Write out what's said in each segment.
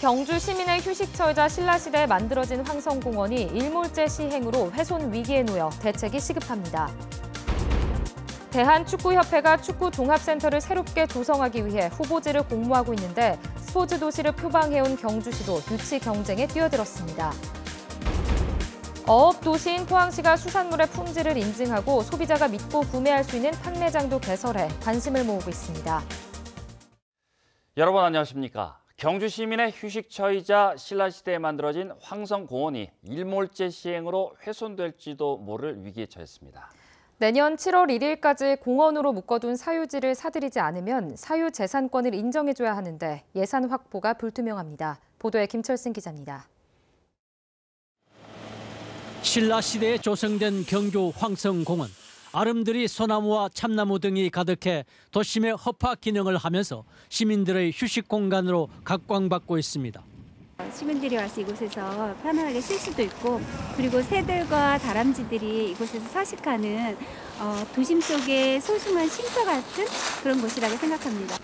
경주 시민의 휴식처이자 신라시대에 만들어진 황성공원이 일몰제 시행으로 훼손 위기에 놓여 대책이 시급합니다. 대한축구협회가 축구종합센터를 새롭게 조성하기 위해 후보지를 공모하고 있는데 스포츠 도시를 표방해온 경주시도 유치 경쟁에 뛰어들었습니다. 어업 도시인 포항시가 수산물의 품질을 인증하고 소비자가 믿고 구매할 수 있는 판매장도 개설해 관심을 모으고 있습니다. 여러분 안녕하십니까? 경주 시민의 휴식처이자 신라시대에 만들어진 황성공원이 일몰제 시행으로 훼손될지도 모를 위기에 처했습니다. 내년 7월 1일까지 공원으로 묶어둔 사유지를 사들이지 않으면 사유재산권을 인정해줘야 하는데 예산 확보가 불투명합니다. 보도에 김철승 기자입니다. 신라시대에 조성된 경주 황성공원. 아름드리 소나무와 참나무 등이 가득해 도심의 허파 기능을 하면서 시민들의 휴식 공간으로 각광받고 있습니다. 시민들이 와서 이곳에서 편안하게 쉴 수도 있고 그리고 새들과 다람쥐들이 이곳에서 서식하는 도심 속의 소중한 쉼터 같은 그런 곳이라고 생각합니다.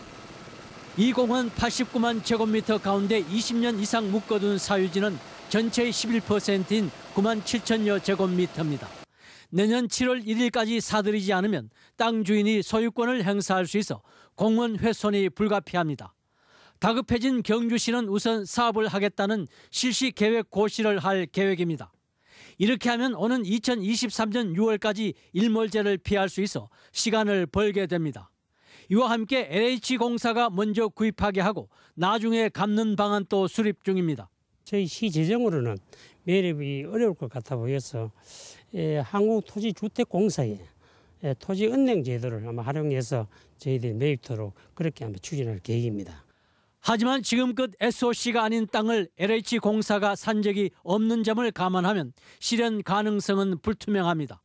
이 공원 89만 제곱미터 가운데 20년 이상 묶어둔 사유지는 전체의 11%인 9만 7천여 제곱미터입니다. 내년 7월 1일까지 사들이지 않으면 땅 주인이 소유권을 행사할 수 있어 공원 훼손이 불가피합니다. 다급해진 경주시는 우선 사업을 하겠다는 실시 계획 고시를 할 계획입니다. 이렇게 하면 오는 2023년 6월까지 일몰제를 피할 수 있어 시간을 벌게 됩니다. 이와 함께 LH공사가 먼저 구입하게 하고 나중에 갚는 방안도 수립 중입니다. 저희 시 재정으로는 매립이 어려울 것 같아 보여서 한국토지주택공사의 토지은행 제도를 아마 활용해서 저희들이 매입토록 그렇게 아마 추진할 계획입니다. 하지만 지금껏 SOC가 아닌 땅을 LH공사가 산 적이 없는 점을 감안하면 실현 가능성은 불투명합니다.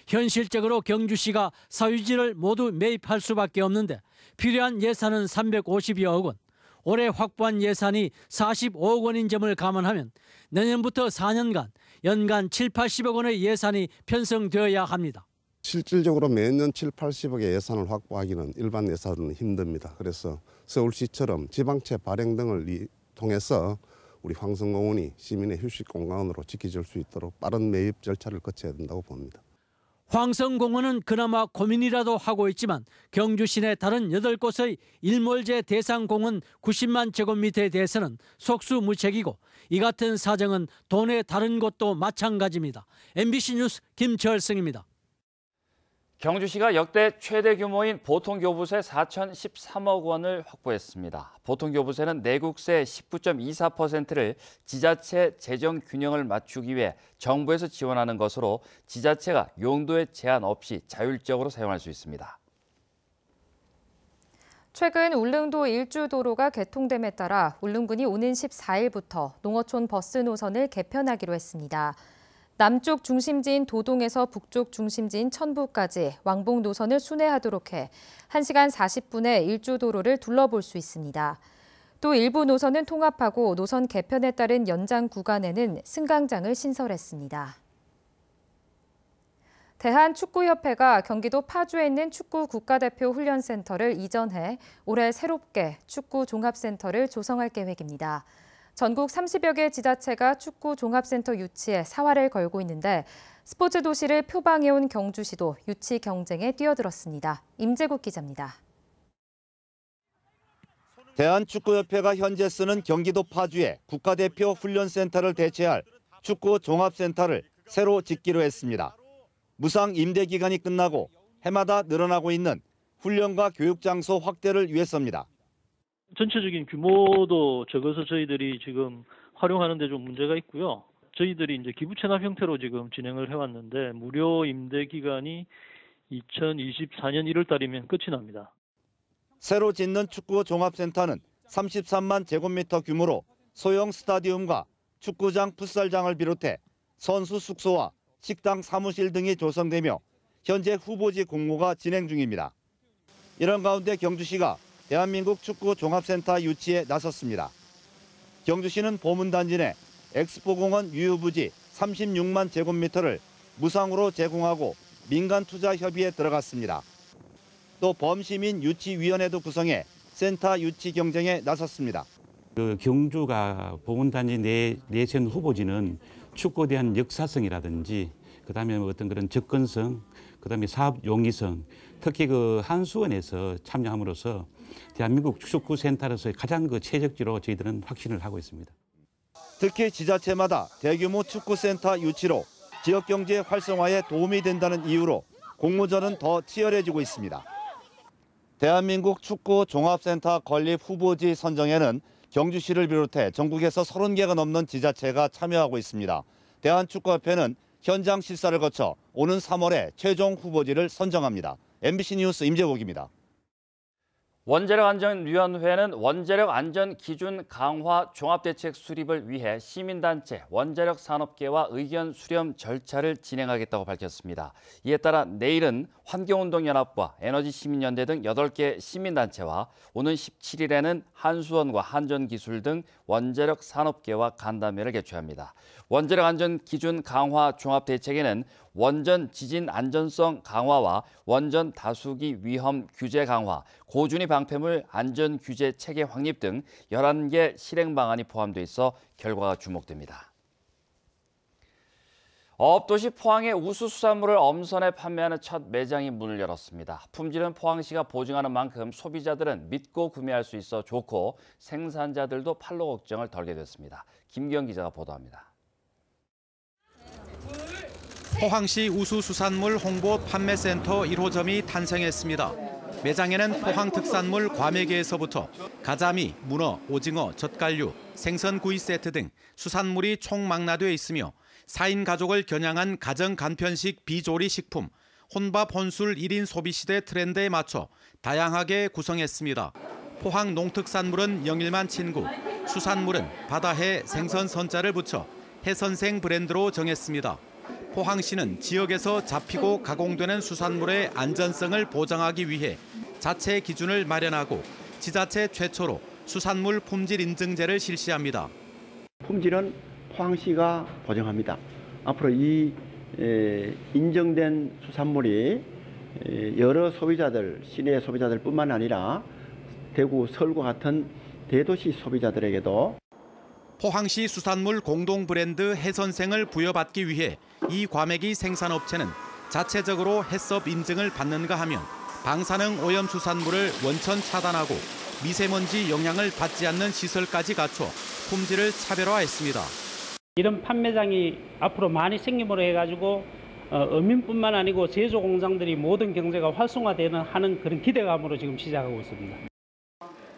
현실적으로 경주시가 사유지를 모두 매입할 수밖에 없는데 필요한 예산은 350여억 원. 올해 확보한 예산이 45억 원인 점을 감안하면 내년부터 4년간 연간 7, 80억 원의 예산이 편성되어야 합니다. 실질적으로 매년 7, 80억의 예산을 확보하기는 일반 예산은 힘듭니다. 그래서 서울시처럼 지방채 발행 등을 통해서 우리 황성공원이 시민의 휴식 공간으로 지켜질 수 있도록 빠른 매입 절차를 거쳐야 된다고 봅니다. 황성공원은 그나마 고민이라도 하고 있지만 경주 시내 다른 8곳의 일몰제 대상 공원 90만 제곱미터에 대해서는 속수무책이고 이 같은 사정은 도내 다른 곳도 마찬가지입니다. MBC 뉴스 김철승입니다. 경주시가 역대 최대 규모인 보통교부세 4,013억 원을 확보했습니다. 보통교부세는 내국세 19.24%를 지자체 재정 균형을 맞추기 위해 정부에서 지원하는 것으로 지자체가 용도에 제한 없이 자율적으로 사용할 수 있습니다. 최근 울릉도 일주도로가 개통됨에 따라 울릉군이 오는 14일부터 농어촌 버스 노선을 개편하기로 했습니다. 남쪽 중심지인 도동에서 북쪽 중심지인 천부까지 왕복 노선을 순회하도록 해 1시간 40분에 일주도로를 둘러볼 수 있습니다. 또 일부 노선은 통합하고 노선 개편에 따른 연장 구간에는 승강장을 신설했습니다. 대한축구협회가 경기도 파주에 있는 축구 국가대표 훈련센터를 이전해 올해 새롭게 축구 종합센터를 조성할 계획입니다. 전국 30여 개 지자체가 축구 종합센터 유치에 사활을 걸고 있는데 스포츠 도시를 표방해온 경주시도 유치 경쟁에 뛰어들었습니다. 임재국 기자입니다. 대한축구협회가 현재 쓰는 경기도 파주에 국가대표 훈련센터를 대체할 축구 종합센터를 새로 짓기로 했습니다. 무상 임대 기간이 끝나고 해마다 늘어나고 있는 훈련과 교육 장소 확대를 위해서입니다. 전체적인 규모도 적어서 저희들이 지금 활용하는 데 좀 문제가 있고요. 저희들이 이제 기부 체납 형태로 지금 진행을 해왔는데 무료 임대 기간이 2024년 1월 달이면 끝이 납니다. 새로 짓는 축구 종합센터는 33만 제곱미터 규모로 소형 스타디움과 축구장, 풋살장을 비롯해 선수 숙소와 식당, 사무실 등이 조성되며 현재 후보지 공모가 진행 중입니다. 이런 가운데 경주시가 대한민국 축구 종합센터 유치에 나섰습니다. 경주시는 보문단지 내 엑스포공원 유휴부지 36만 제곱미터를 무상으로 제공하고 민간 투자 협의에 들어갔습니다. 또 범시민 유치위원회도 구성해 센터 유치 경쟁에 나섰습니다. 경주가 보건단지 내선 후보지는 축구에 대한 역사성이라든지 그다음에 어떤 그런 접근성, 그다음에 사업 용이성, 특히 한수원에서 참여함으로써 대한민국 축구센터로서의 가장 최적지로 저희들은 확신을 하고 있습니다. 특히 지자체마다 대규모 축구센터 유치로 지역 경제 활성화에 도움이 된다는 이유로 공모전은 더 치열해지고 있습니다. 대한민국 축구 종합센터 건립 후보지 선정에는 경주시를 비롯해 전국에서 30개가 넘는 지자체가 참여하고 있습니다. 대한축구협회는 현장 실사를 거쳐 오는 3월에 최종 후보지를 선정합니다. MBC 뉴스 임재복입니다. 원자력안전위원회는 원자력 안전 기준 강화 종합대책 수립을 위해 시민단체, 원자력 산업계와 의견 수렴 절차를 진행하겠다고 밝혔습니다. 이에 따라 내일은 환경운동연합과 에너지시민연대 등 8개 시민단체와 오는 17일에는 한수원과 한전기술 등 원자력 산업계와 간담회를 개최합니다. 원자력 안전 기준 강화 종합대책에는 원전 지진 안전성 강화와 원전 다수기 위험 규제 강화, 고준위 방패물 안전 규제 체계 확립 등 11개 실행 방안이 포함돼 있어 결과가 주목됩니다. 어업도시 포항의 우수수산물을 엄선해 판매하는 첫 매장이 문을 열었습니다. 품질은 포항시가 보증하는 만큼 소비자들은 믿고 구매할 수 있어 좋고 생산자들도 판로 걱정을 덜게 됐습니다. 김기영 기자가 보도합니다. 포항시 우수수산물 홍보 판매센터 1호점이 탄생했습니다. 매장에는 포항 특산물 과메기에서부터 가자미, 문어, 오징어, 젓갈류, 생선구이 세트 등 수산물이 총망라되어 있으며 4인 가족을 겨냥한 가정 간편식 비조리 식품, 혼밥 혼술 1인 소비 시대 트렌드에 맞춰 다양하게 구성했습니다. 포항 농특산물은 영일만 친구, 수산물은 바다해 생선 선자를 붙여 해선생 브랜드로 정했습니다. 포항시는 지역에서 잡히고 가공되는 수산물의 안전성을 보장하기 위해 자체 기준을 마련하고 지자체 최초로 수산물 품질 인증제를 실시합니다. 품질은 포항시가 보증합니다. 앞으로 이 인정된 수산물이 여러 소비자들, 시내 소비자들뿐만 아니라 대구, 서울과 같은 대도시 소비자들에게도 포항시 수산물 공동 브랜드 해선생을 부여받기 위해 이 과메기 생산업체는 자체적으로 해썹 인증을 받는가 하면 방사능 오염 수산물을 원천 차단하고 미세먼지 영향을 받지 않는 시설까지 갖춰 품질을 차별화했습니다. 이런 판매장이 앞으로 많이 생김으로 해가지고 어민뿐만 아니고 제조 공장들이 모든 경제가 활성화되는 하는 그런 기대감으로 지금 시작하고 있습니다.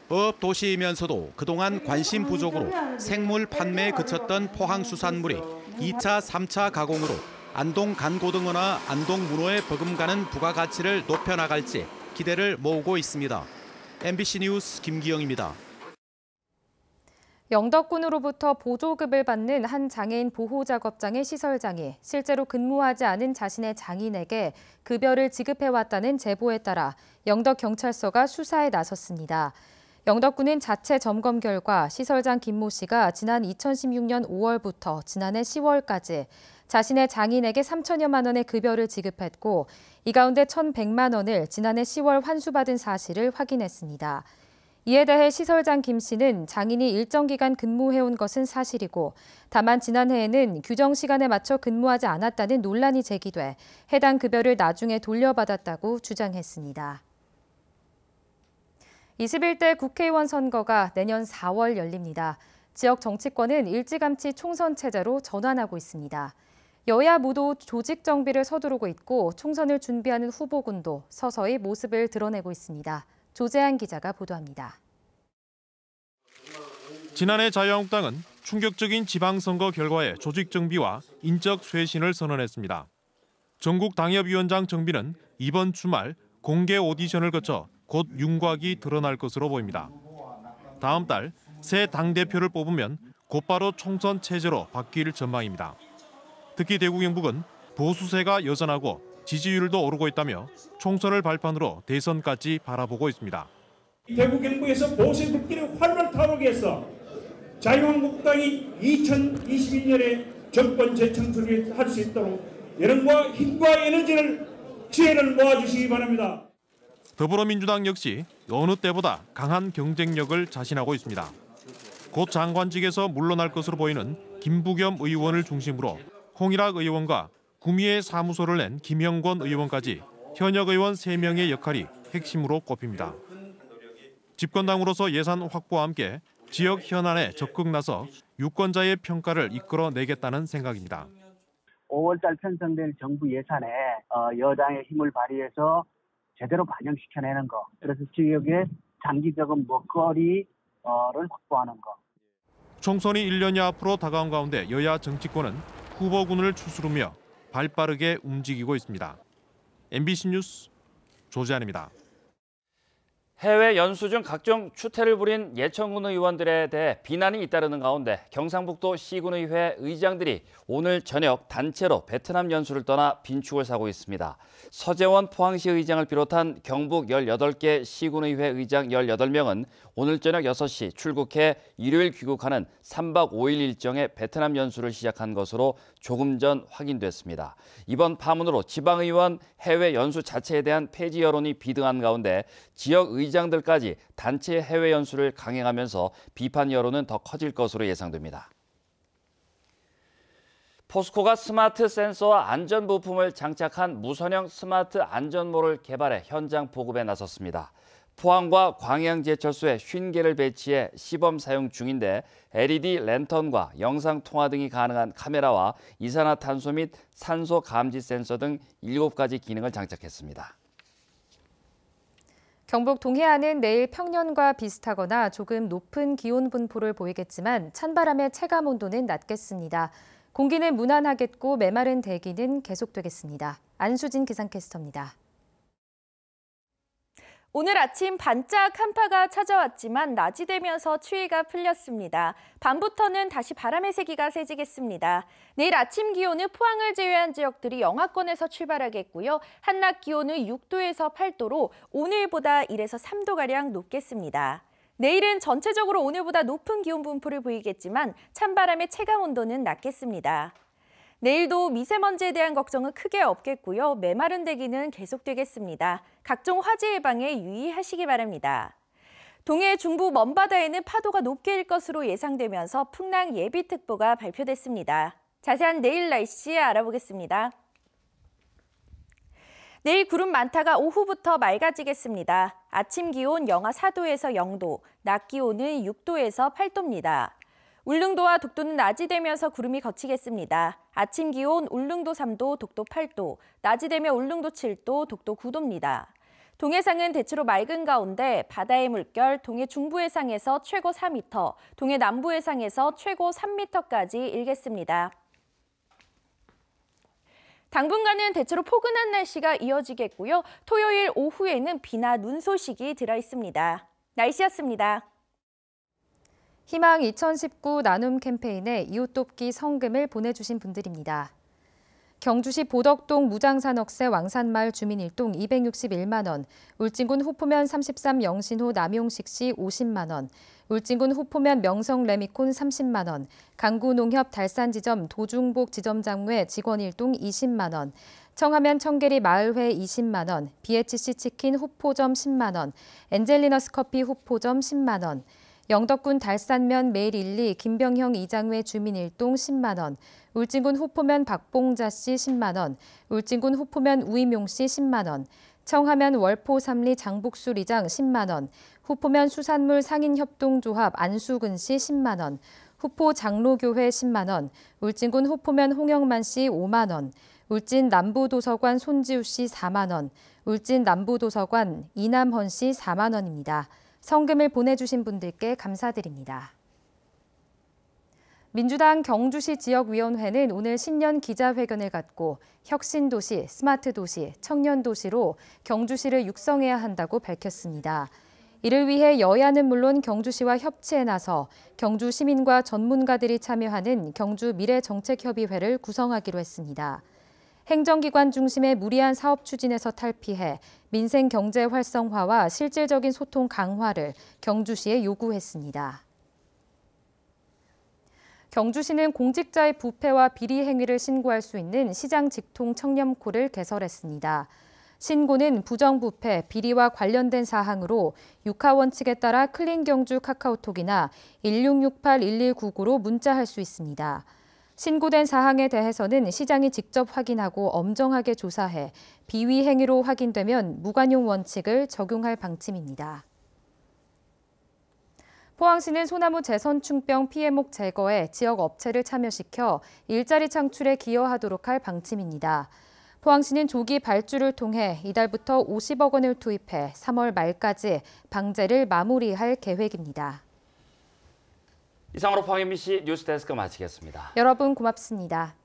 어업 도시이면서도 그동안 관심 부족으로 생물 판매에 그쳤던 포항 수산물이 2차, 3차 가공으로 안동 간고등어나 안동 문어에 버금가는 부가가치를 높여나갈지 기대를 모으고 있습니다. MBC 뉴스 김기영입니다. 영덕군으로부터 보조급을 받는 한 장애인 보호작업장의 시설장이 실제로 근무하지 않은 자신의 장인에게 급여를 지급해왔다는 제보에 따라 영덕경찰서가 수사에 나섰습니다. 영덕군은 자체 점검 결과 시설장 김모 씨가 지난 2016년 5월부터 지난해 10월까지 자신의 장인에게 3천여만 원의 급여를 지급했고 이 가운데 1,100만 원을 지난해 10월 환수받은 사실을 확인했습니다. 이에 대해 시설장 김 씨는 장인이 일정 기간 근무해온 것은 사실이고 다만 지난해에는 규정 시간에 맞춰 근무하지 않았다는 논란이 제기돼 해당 급여를 나중에 돌려받았다고 주장했습니다. 21대 국회의원 선거가 내년 4월 열립니다. 지역 정치권은 일찌감치 총선 체제로 전환하고 있습니다. 여야 모두 조직 정비를 서두르고 있고 총선을 준비하는 후보군도 서서히 모습을 드러내고 있습니다. 조재한 기자가 보도합니다. 지난해 자유한국당은 충격적인 지방선거 결과에 조직 정비와 인적 쇄신을 선언했습니다. 전국 당협위원장 정비는 이번 주말 공개 오디션을 거쳐 곧 윤곽이 드러날 것으로 보입니다. 다음 달 새 당대표를 뽑으면 곧바로 총선 체제로 바뀔 전망입니다. 특히 대구 경북은 보수세가 여전하고 지지율도 오르고 있다며 총선을 발판으로 대선까지 바라보고 있습니다. 대구 경북에서 보수의 불길이 활발 타오르게 해서 자유한국당이 2022년에 정권 재창출을 할 수 있도록 여론과 힘과 에너지를 지혜를 모아주시기 바랍니다. 더불어민주당 역시 어느 때보다 강한 경쟁력을 자신하고 있습니다. 곧 장관직에서 물러날 것으로 보이는 김부겸 의원을 중심으로 홍일학 의원과 구미에 사무소를 낸 김형권 의원까지 현역 의원 3명의 역할이 핵심으로 꼽힙니다. 집권당으로서 예산 확보와 함께 지역 현안에 적극 나서 유권자의 평가를 이끌어내겠다는 생각입니다. 5월달 편성될 정부 예산에 여당의 힘을 발휘해서 제대로 반영시켜내는 거. 그래서 지역의 장기적인 먹거리를 확보하는 거. 총선이 1년여 앞으로 다가온 가운데 여야 정치권은 후보군을 추스르며 발빠르게 움직이고 있습니다. MBC 뉴스 조지안입니다. 해외 연수 중 각종 추태를 부린 예천군 의원들에 대해 비난이 잇따르는 가운데 경상북도 시군의회 의장들이 오늘 저녁 단체로 베트남 연수를 떠나 빈축을 사고 있습니다. 서재원 포항시 의장을 비롯한 경북 18개 시군의회 의장 18명은 오늘 저녁 6시 출국해 일요일 귀국하는 3박 5일 일정의 베트남 연수를 시작한 것으로 조금 전 확인됐습니다. 이번 파문으로 지방의원 해외 연수 자체에 대한 폐지 여론이 비등한 가운데 지역 의장들까지 단체 해외 연수를 강행하면서 비판 여론은 더 커질 것으로 예상됩니다. 포스코가 스마트 센서와 안전 부품을 장착한 무선형 스마트 안전모를 개발해 현장 보급에 나섰습니다. 포항과 광양제철소에 50개를 배치해 시범 사용 중인데 LED 랜턴과 영상 통화 등이 가능한 카메라와 이산화탄소 및 산소 감지 센서 등 7가지 기능을 장착했습니다. 경북 동해안은 내일 평년과 비슷하거나 조금 높은 기온 분포를 보이겠지만 찬바람의 체감 온도는 낮겠습니다. 공기는 무난하겠고 메마른 대기는 계속되겠습니다. 안수진 기상캐스터입니다. 오늘 아침 반짝 한파가 찾아왔지만 낮이 되면서 추위가 풀렸습니다. 밤부터는 다시 바람의 세기가 세지겠습니다. 내일 아침 기온은 포항을 제외한 지역들이 영하권에서 출발하겠고요. 한낮 기온은 6도에서 8도로 오늘보다 1에서 3도가량 높겠습니다. 내일은 전체적으로 오늘보다 높은 기온 분포를 보이겠지만 찬바람의 체감 온도는 낮겠습니다. 내일도 미세먼지에 대한 걱정은 크게 없겠고요. 메마른 대기는 계속되겠습니다. 각종 화재 예방에 유의하시기 바랍니다. 동해 중부 먼바다에는 파도가 높게 일 것으로 예상되면서 풍랑 예비특보가 발표됐습니다. 자세한 내일 날씨 알아보겠습니다. 내일 구름 많다가 오후부터 맑아지겠습니다. 아침 기온 영하 4도에서 0도, 낮 기온은 6도에서 8도입니다. 울릉도와 독도는 낮이 되면서 구름이 걷히겠습니다. 아침 기온 울릉도 3도, 독도 8도, 낮이 되면 울릉도 7도, 독도 9도입니다. 동해상은 대체로 맑은 가운데 바다의 물결 동해 중부 해상에서 최고 4m, 동해 남부 해상에서 최고 3m까지 일겠습니다. 당분간은 대체로 포근한 날씨가 이어지겠고요. 토요일 오후에는 비나 눈 소식이 들어 있습니다. 날씨였습니다. 희망 2019 나눔 캠페인에 이웃돕기 성금을 보내주신 분들입니다. 경주시 보덕동 무장산억새 왕산마을 주민 일동 261만 원, 울진군 후포면 33 영신호 남용식시 50만 원, 울진군 후포면 명성 레미콘 30만 원, 강구농협 달산지점 도중복 지점장외 직원 일동 20만 원, 청하면 청계리 마을회 20만 원, BHC 치킨 후포점 10만 원, 엔젤리너스 커피 후포점 10만 원, 영덕군 달산면 매일 1리 김병형 이장회 주민 일동 10만 원, 울진군 후포면 박봉자씨 10만 원, 울진군 후포면 우임용씨 10만 원, 청하면 월포 3리 장북수 리장 10만 원, 후포면 수산물 상인협동조합 안수근씨 10만 원, 후포 장로교회 10만 원, 울진군 후포면 홍영만씨 5만 원, 울진 남부도서관 손지우씨 4만 원, 울진 남부도서관 이남헌씨 4만 원입니다. 성금을 보내주신 분들께 감사드립니다. 민주당 경주시 지역위원회는 오늘 신년 기자회견을 갖고 혁신도시, 스마트도시, 청년도시로 경주시를 육성해야 한다고 밝혔습니다. 이를 위해 여야는 물론 경주시와 협치에 나서 경주 시민과 전문가들이 참여하는 경주 미래정책협의회를 구성하기로 했습니다. 행정기관 중심의 무리한 사업 추진에서 탈피해 민생 경제 활성화와 실질적인 소통 강화를 경주시에 요구했습니다. 경주시는 공직자의 부패와 비리 행위를 신고할 수 있는 시장 직통 청렴코를 개설했습니다. 신고는 부정부패, 비리와 관련된 사항으로 육하 원칙에 따라 클린경주 카카오톡이나 1668-1199로 문자할 수 있습니다. 신고된 사항에 대해서는 시장이 직접 확인하고 엄정하게 조사해 비위 행위로 확인되면 무관용 원칙을 적용할 방침입니다. 포항시는 소나무 재선충병 피해목 제거에 지역 업체를 참여시켜 일자리 창출에 기여하도록 할 방침입니다. 포항시는 조기 발주를 통해 이달부터 50억 원을 투입해 3월 말까지 방제를 마무리할 계획입니다. 이상으로 포항 MBC 뉴스데스크 마치겠습니다. 여러분 고맙습니다.